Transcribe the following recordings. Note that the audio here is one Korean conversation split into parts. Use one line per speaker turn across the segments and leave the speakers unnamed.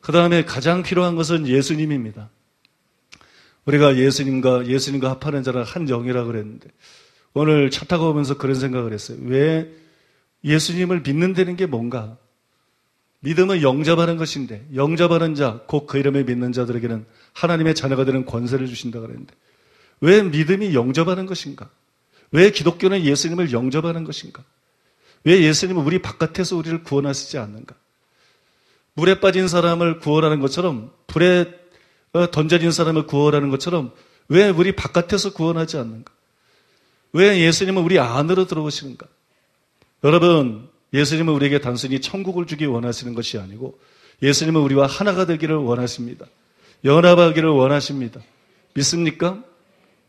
그 다음에 가장 필요한 것은 예수님입니다. 우리가 예수님과 합하는 자를 한 영이라고 그랬는데, 오늘 차 타고 오면서 그런 생각을 했어요. 왜 예수님을 믿는다는 게 뭔가? 믿음은 영접하는 것인데, 영접하는 자, 곧 그 이름에 믿는 자들에게는 하나님의 자녀가 되는 권세를 주신다고 그랬는데, 왜 믿음이 영접하는 것인가? 왜 기독교는 예수님을 영접하는 것인가? 왜 예수님은 우리 바깥에서 우리를 구원하시지 않는가? 물에 빠진 사람을 구원하는 것처럼, 불에 던져진 사람을 구원하는 것처럼 왜 우리 바깥에서 구원하지 않는가? 왜 예수님은 우리 안으로 들어오시는가? 여러분, 예수님은 우리에게 단순히 천국을 주기 원하시는 것이 아니고 예수님은 우리와 하나가 되기를 원하십니다. 연합하기를 원하십니다. 믿습니까?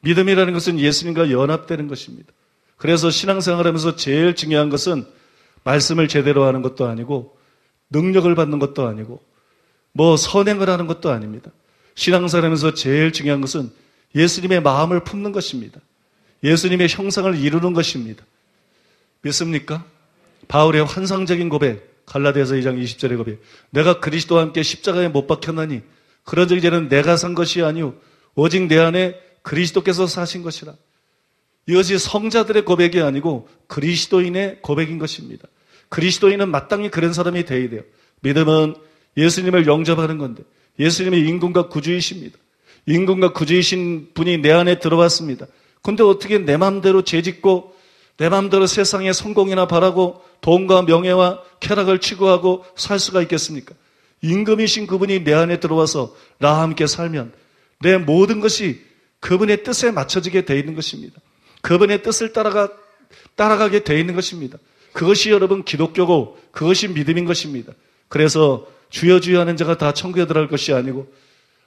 믿음이라는 것은 예수님과 연합되는 것입니다. 그래서 신앙생활하면서 제일 중요한 것은 말씀을 제대로 하는 것도 아니고 능력을 받는 것도 아니고 뭐 선행을 하는 것도 아닙니다. 신앙생활하면서 제일 중요한 것은 예수님의 마음을 품는 것입니다. 예수님의 형상을 이루는 것입니다. 믿습니까? 바울의 환상적인 고백, 갈라디아서 2장 20절의 고백. 내가 그리스도와 함께 십자가에 못 박혔나니 그러자 이제는 내가 산 것이 아니오 오직 내 안에 그리스도께서 사신 것이라. 이것이 성자들의 고백이 아니고 그리스도인의 고백인 것입니다. 그리스도인은 마땅히 그런 사람이 되어야 돼요. 믿음은 예수님을 영접하는 건데 예수님이 임금과 구주이십니다. 임금과 구주이신 분이 내 안에 들어왔습니다. 근데 어떻게 내 마음대로 죄짓고 내 마음대로 세상의 성공이나 바라고 돈과 명예와 쾌락을 추구하고 살 수가 있겠습니까? 임금이신 그분이 내 안에 들어와서 나와 함께 살면 내 모든 것이 그분의 뜻에 맞춰지게 되어 있는 것입니다. 그분의 뜻을 따라가게 되어 있는 것입니다. 그것이 여러분 기독교고 그것이 믿음인 것입니다. 그래서 주여 주여 하는 자가 다 천국에 들어갈 것이 아니고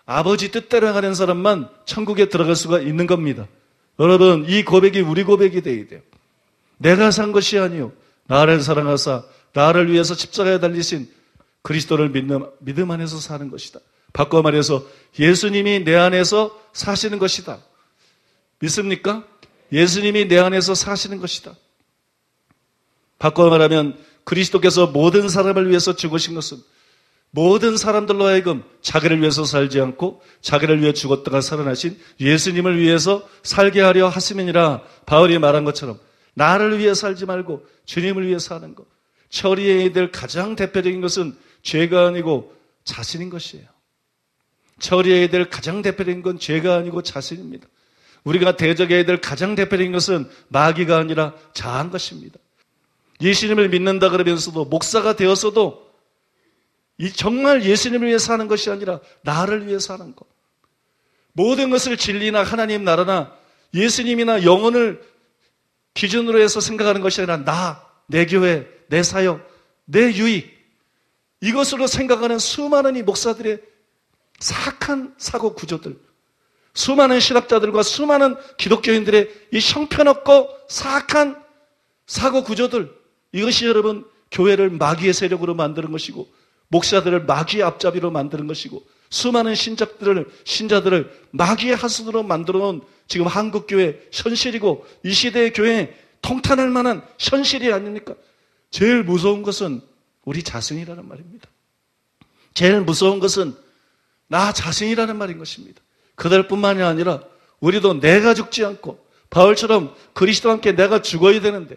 아버지 뜻대로 가는 사람만 천국에 들어갈 수가 있는 겁니다. 여러분, 이 고백이 우리 고백이 되어야 돼요. 내가 산 것이 아니요 나를 사랑하사 나를 위해서 십자가에 달리신 그리스도를 믿는 믿음 안에서 사는 것이다. 바꿔 말해서 예수님이 내 안에서 사시는 것이다. 믿습니까? 예수님이 내 안에서 사시는 것이다. 바꿔 말하면 그리스도께서 모든 사람을 위해서 죽으신 것은 모든 사람들로 하여금 자기를 위해서 살지 않고 자기를 위해 죽었다가 살아나신 예수님을 위해서 살게 하려 하심이니라. 바울이 말한 것처럼 나를 위해 살지 말고 주님을 위해 사는 것. 처리해야 될 가장 대표적인 것은 죄가 아니고 자신인 것이에요. 처리해야 될 가장 대표적인 건 죄가 아니고 자신입니다. 우리가 대적해야 될 가장 대표적인 것은 마귀가 아니라 자아인 것입니다. 예수님을 믿는다 그러면서도 목사가 되었어도 정말 예수님을 위해 사는 것이 아니라 나를 위해 사는 것. 모든 것을 진리나 하나님 나라나 예수님이나 영혼을 기준으로 해서 생각하는 것이 아니라 나, 내 교회, 내 사역, 내 유익 이것으로 생각하는 수많은 이 목사들의 사악한 사고 구조들, 수많은 신학자들과 수많은 기독교인들의 이 형편없고 사악한 사고 구조들, 이것이 여러분 교회를 마귀의 세력으로 만드는 것이고 목사들을 마귀의 앞잡이로 만드는 것이고 수많은 신자들을 마귀의 하수으로 만들어 놓은 지금 한국교회 현실이고 이 시대의 교회에 통탄할 만한 현실이 아닙니까? 제일 무서운 것은 우리 자신이라는 말입니다. 제일 무서운 것은 나 자신이라는 말인 것입니다. 그들뿐만이 아니라 우리도 내가 죽지 않고 바울처럼 그리스도와 함께 내가 죽어야 되는데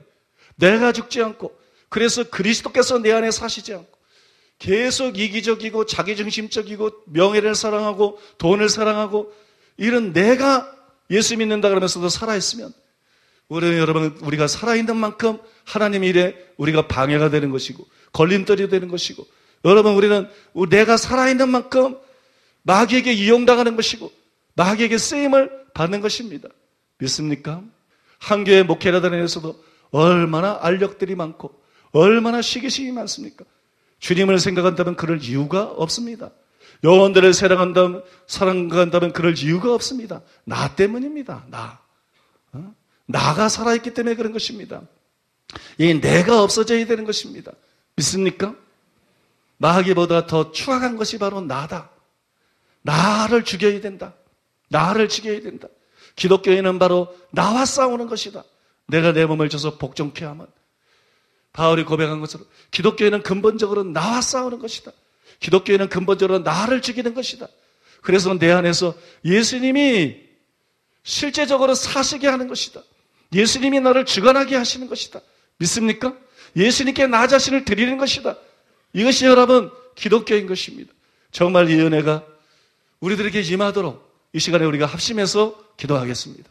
내가 죽지 않고 그래서 그리스도께서 내 안에 사시지 않고 계속 이기적이고 자기중심적이고 명예를 사랑하고 돈을 사랑하고 이런 내가 예수 믿는다 그러면서도 살아있으면 우리가 살아있는 만큼 하나님의 일에 우리가 방해가 되는 것이고 걸림돌이 되는 것이고 여러분 우리는 내가 살아있는 만큼 마귀에게 이용당하는 것이고 마귀에게 쓰임을 받는 것입니다. 믿습니까? 한 교회 목회자들에서도 얼마나 알력들이 많고 얼마나 시기심이 많습니까? 주님을 생각한다면 그럴 이유가 없습니다. 영혼들을 사랑한다면 그럴 이유가 없습니다. 나 때문입니다. 나가 살아있기 때문에 그런 것입니다. 이 내가 없어져야 되는 것입니다. 믿습니까? 마귀보다 더 추악한 것이 바로 나다. 나를 죽여야 된다. 나를 죽여야 된다. 기독교인은 바로 나와 싸우는 것이다. 내가 내 몸을 줘서 복종케 하면 바울이 고백한 것처럼 기독교인은 근본적으로 나와 싸우는 것이다. 기독교회는 근본적으로 나를 죽이는 것이다. 그래서 내 안에서 예수님이 실제적으로 사시게 하는 것이다. 예수님이 나를 주관하게 하시는 것이다. 믿습니까? 예수님께 나 자신을 드리는 것이다. 이것이 여러분 기독교인 것입니다. 정말 이 은혜가 우리들에게 임하도록 이 시간에 우리가 합심해서 기도하겠습니다.